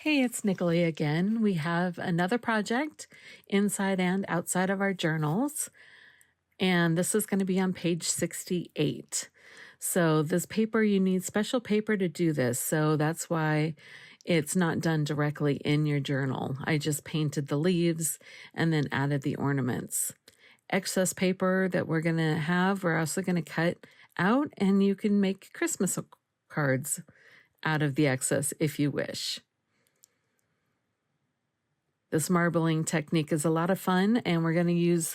Hey, it's Nickalli again. We have another project inside and outside of our journals, and this is going to be on page 68. So this paper, you need special paper to do this, so that's why it's not done directly in your journal. I just painted the leaves and then added the ornaments. Excess paper that we're going to have, we're also going to cut out, and you can make Christmas cards out of the excess if you wish. This marbling technique is a lot of fun, and we're going to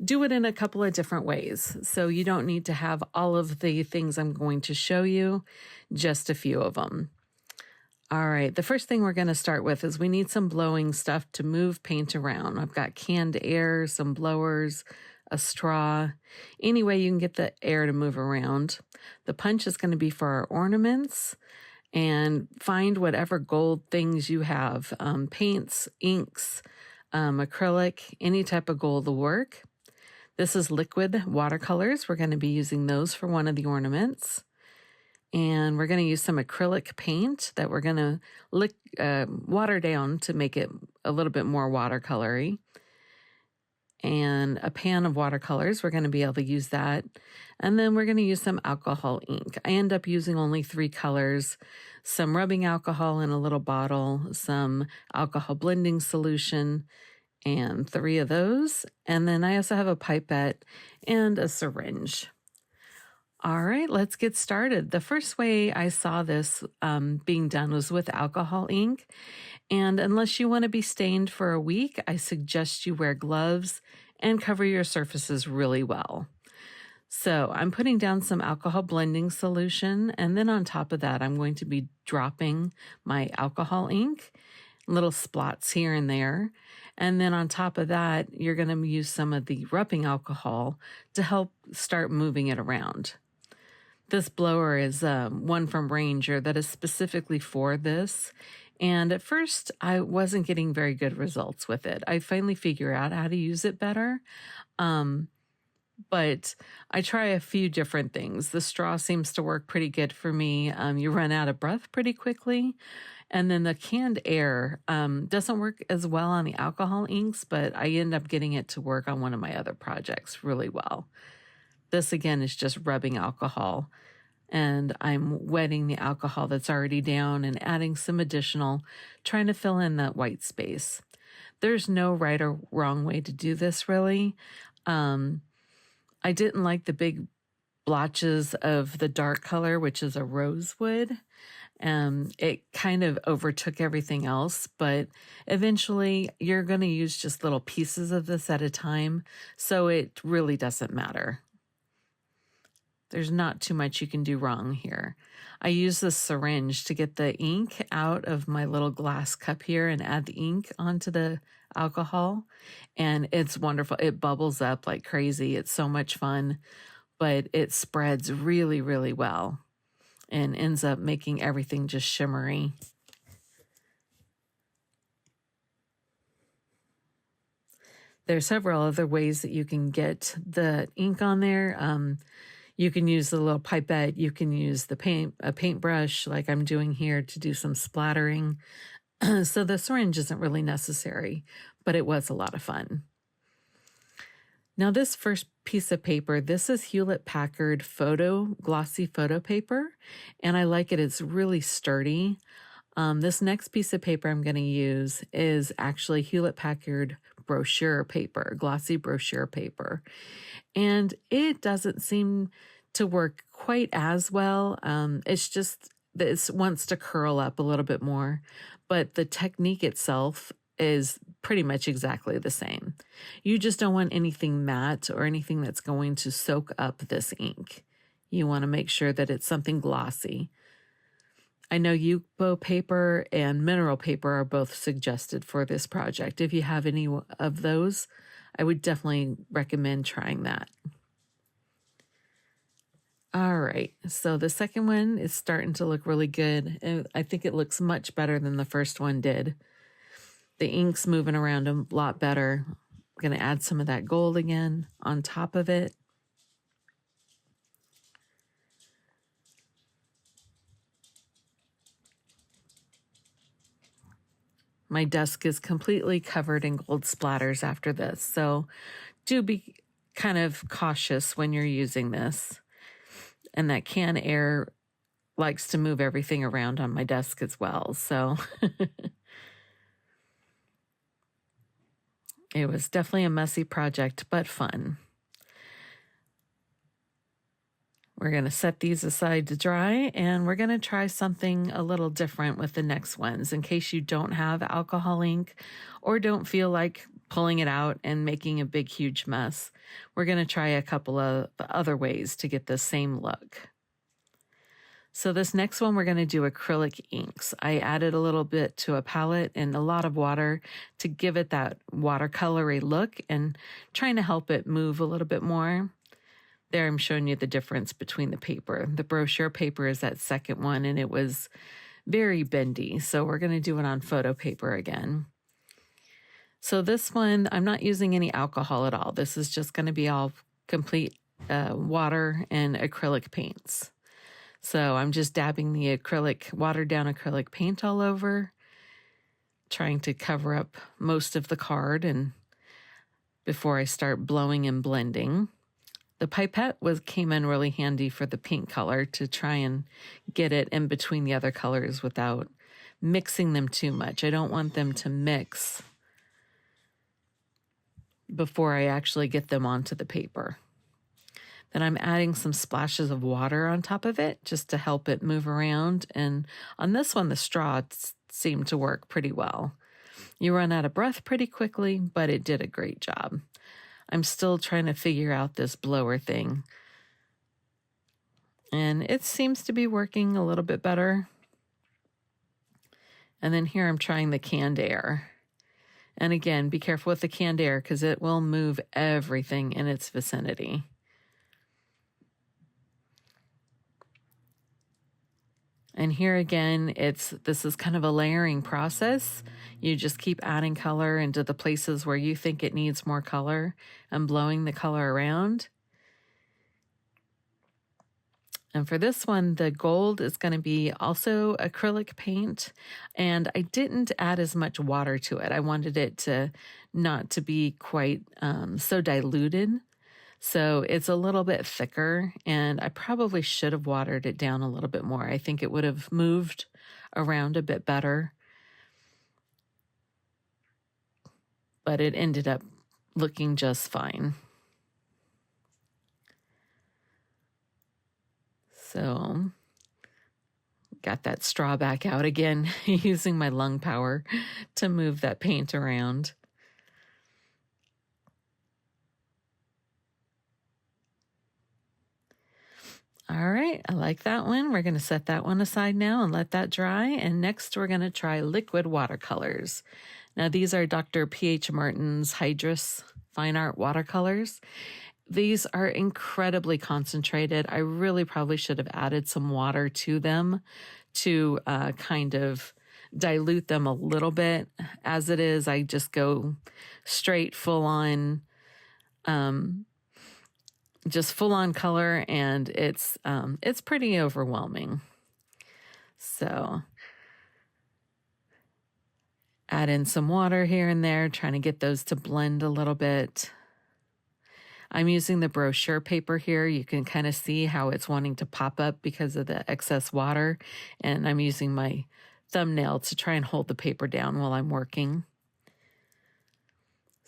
do it in a couple of different ways. So you don't need to have all of the things I'm going to show you, just a few of them. All right, the first thing we're going to start with is we need some blowing stuff to move paint around. I've got canned air, some blowers, a straw, any way you can get the air to move around. The punch is going to be for our ornaments. And find whatever gold things you have, paints, inks, acrylic, any type of gold will work. This is liquid watercolors. We're going to be using those for one of the ornaments. And we're going to use some acrylic paint that we're going to water down to make it a little bit more watercolory. And a pan of watercolors, we're going to be able to use that. And then we're going to use some alcohol ink. I end up using only 3 colors, some rubbing alcohol in a little bottle, some alcohol blending solution, and 3 of those. And then I also have a pipette and a syringe. All right, let's get started. The first way I saw this being done was with alcohol ink. And unless you want to be stained for a week, I suggest you wear gloves and cover your surfaces really well. So I'm putting down some alcohol blending solution, and then on top of that, I'm going to be dropping my alcohol ink, little splots here and there. And then on top of that, you're going to use some of the rubbing alcohol to help start moving it around. This blower is one from Ranger that is specifically for this. And at first, I wasn't getting very good results with it. I finally figured out how to use it better. But I try a few different things. The straw seems to work pretty good for me. You run out of breath pretty quickly. And then the canned air doesn't work as well on the alcohol inks, but I end up getting it to work on one of my other projects really well. This, again, is just rubbing alcohol. And I'm wetting the alcohol that's already down and adding some additional, trying to fill in that white space. There's no right or wrong way to do this, really. I didn't like the big blotches of the dark color, which is a rosewood. It kind of overtook everything else, but eventually you're going to use just little pieces of this at a time, so it really doesn't matter. There's not too much you can do wrong here. I use this syringe to get the ink out of my little glass cup here and add the ink onto the alcohol. And it's wonderful. It bubbles up like crazy. It's so much fun, but it spreads really, really well and ends up making everything just shimmery. There's several other ways that you can get the ink on there. You can use the little pipette. You can use a paintbrush like I'm doing here to do some splattering. So the syringe isn't really necessary, but it was a lot of fun. Now this first piece of paper, this is Hewlett-Packard glossy photo paper, and I like it. It's really sturdy. This next piece of paper I'm going to use is actually Hewlett-Packard brochure paper, glossy brochure paper. And it doesn't seem to work quite as well. It's just that it wants to curl up a little bit more, but the technique itself is pretty much exactly the same. You just don't want anything matte or anything that's going to soak up this ink. You want to make sure that it's something glossy. I know Yupo paper and mineral paper are both suggested for this project. If you have any of those, I would definitely recommend trying that. All right, so the second one is starting to look really good. And I think it looks much better than the first one did. The ink's moving around a lot better. I'm going to add some of that gold again on top of it. My desk is completely covered in gold splatters after this, so do be kind of cautious when you're using this. And that can air likes to move everything around on my desk as well, so it was definitely a messy project, but fun. We're going to set these aside to dry, and we're going to try something a little different with the next ones in case you don't have alcohol ink or don't feel like pulling it out and making a big, huge mess. We're going to try a couple of other ways to get the same look. So this next one, we're going to do acrylic inks. I added a little bit to a palette and a lot of water to give it that watercolory look and trying to help it move a little bit more. There I'm showing you the difference between the paper. The brochure paper is that second one, and it was very bendy. So we're going to do it on photo paper again. So this one, I'm not using any alcohol at all. This is just going to be all complete water and acrylic paints. So I'm just dabbing the watered down acrylic paint all over, trying to cover up most of the card and before I start blowing and blending. The pipette came in really handy for the pink color to try and get it in between the other colors without mixing them too much. I don't want them to mix before I actually get them onto the paper. Then I'm adding some splashes of water on top of it just to help it move around. And on this one, the straw seemed to work pretty well. You run out of breath pretty quickly, but it did a great job. I'm still trying to figure out this blower thing. And it seems to be working a little bit better. And then here I'm trying the canned air. And again, be careful with the canned air because it will move everything in its vicinity. And here again, this is kind of a layering process. You just keep adding color into the places where you think it needs more color and blowing the color around. And for this one, the gold is going to be also acrylic paint. And I didn't add as much water to it. I wanted it to not to be quite so diluted. So it's a little bit thicker, and I probably should have watered it down a little bit more. I think it would have moved around a bit better. But it ended up looking just fine. So got that straw back out again, using my lung power to move that paint around. All right, I like that one. We're going to set that one aside now and let that dry. And next we're going to try liquid watercolors. Now these are Dr. P.H. Martin's Hydrus Fine Art watercolors. These are incredibly concentrated. I really probably should have added some water to them to kind of dilute them a little bit. As it is, I just go straight full on just full on color, and it's pretty overwhelming. So add in some water here and there, trying to get those to blend a little bit. I'm using the brochure paper here. You can kind of see how it's wanting to pop up because of the excess water, and I'm using my thumbnail to try and hold the paper down while I'm working.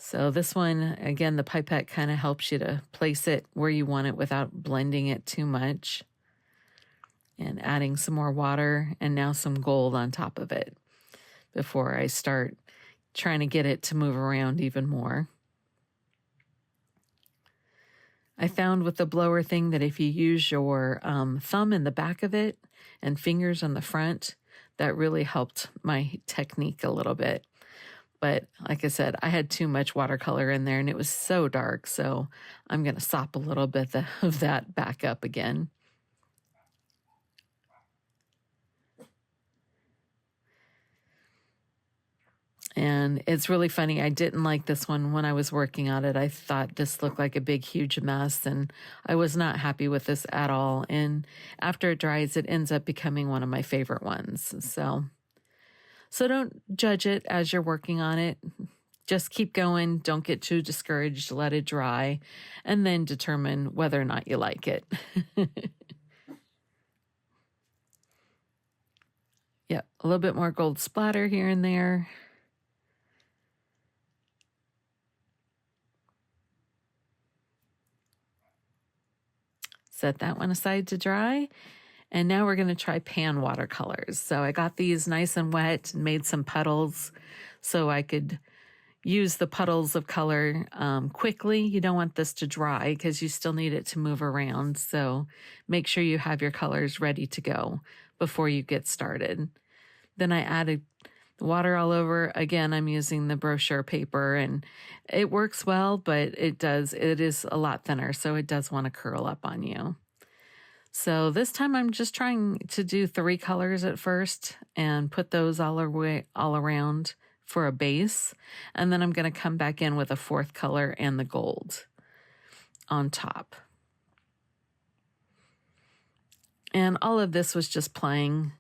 So this one, again, the pipette kind of helps you to place it where you want it without blending it too much. And adding some more water and now some gold on top of it before I start trying to get it to move around even more. I found with the blower thing that if you use your thumb in the back of it and fingers on the front, that really helped my technique a little bit. But like I said, I had too much watercolor in there and it was so dark. So I'm going to sop a little bit of that back up again. And it's really funny. I didn't like this one when I was working on it. I thought this looked like a big, huge mess, and I was not happy with this at all. And after it dries, it ends up becoming one of my favorite ones. So don't judge it as you're working on it. Just keep going. Don't get too discouraged. Let it dry and then determine whether or not you like it. Yep, a little bit more gold splatter here and there. Set that one aside to dry. And now we're going to try pan watercolors. So I got these nice and wet and made some puddles so I could use the puddles of color quickly. You don't want this to dry because you still need it to move around. So make sure you have your colors ready to go before you get started. Then I added water all over. Again, I'm using the brochure paper and it works well, but it is a lot thinner, so it does want to curl up on you. So this time I'm just trying to do 3 colors at first and put those all around for a base. And then I'm going to come back in with a 4th color and the gold on top. And all of this was just playing.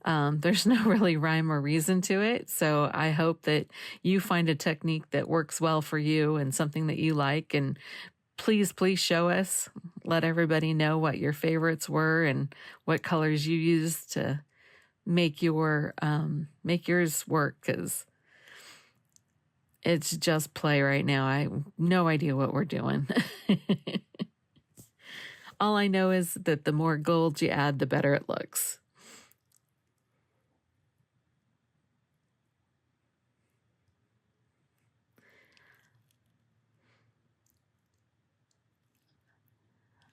There's no really rhyme or reason to it. So I hope that you find a technique that works well for you and something that you like. And please show us. Let everybody know what your favorites were and what colors you used to make yours work, because it's just play right now. I have no idea what we're doing. All I know is that the more gold you add, the better it looks.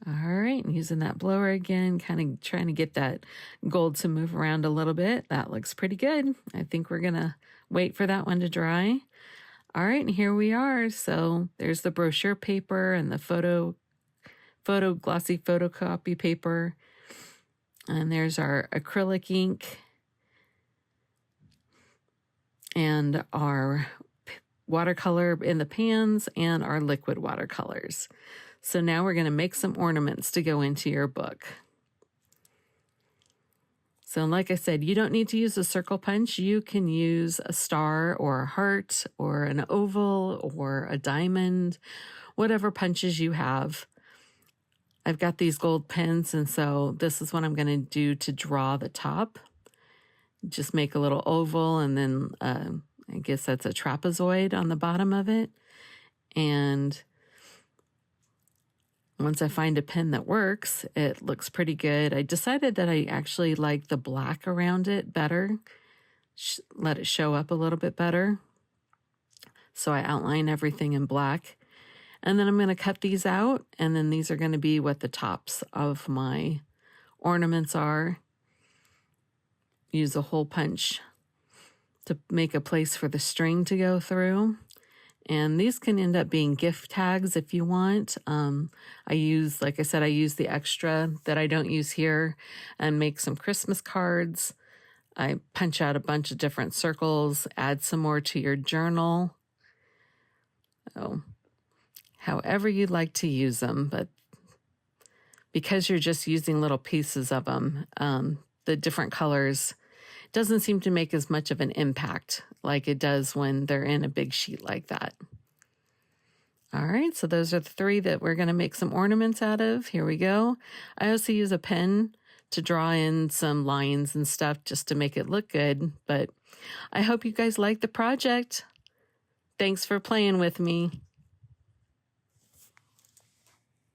All right, and using that blower again, kind of trying to get that gold to move around a little bit. That looks pretty good. I think we're gonna wait for that one to dry. All right, and here we are. So there's the brochure paper and the glossy photocopy paper. And there's our acrylic ink and our watercolor in the pans and our liquid watercolors. So now we're going to make some ornaments to go into your book. So like I said, you don't need to use a circle punch. You can use a star or a heart or an oval or a diamond, whatever punches you have. I've got these gold pens, and so this is what I'm going to do to draw the top. Just make a little oval, and then I guess that's a trapezoid on the bottom of it. And once I find a pen that works, it looks pretty good. I decided that I actually like the black around it better. Let it show up a little bit better. So I outline everything in black. And then I'm going to cut these out, and then these are going to be what the tops of my ornaments are. Use a hole punch to make a place for the string to go through. And these can end up being gift tags if you want. Like I said, I use the extra that I don't use here and make some Christmas cards. I punch out a bunch of different circles, add some more to your journal. So, however you'd like to use them, but because you're just using little pieces of them, the different colors doesn't seem to make as much of an impact like it does when they're in a big sheet like that. All right, so those are the 3 that we're going to make some ornaments out of. Here we go. I also use a pen to draw in some lines and stuff just to make it look good, but I hope you guys like the project. Thanks for playing with me.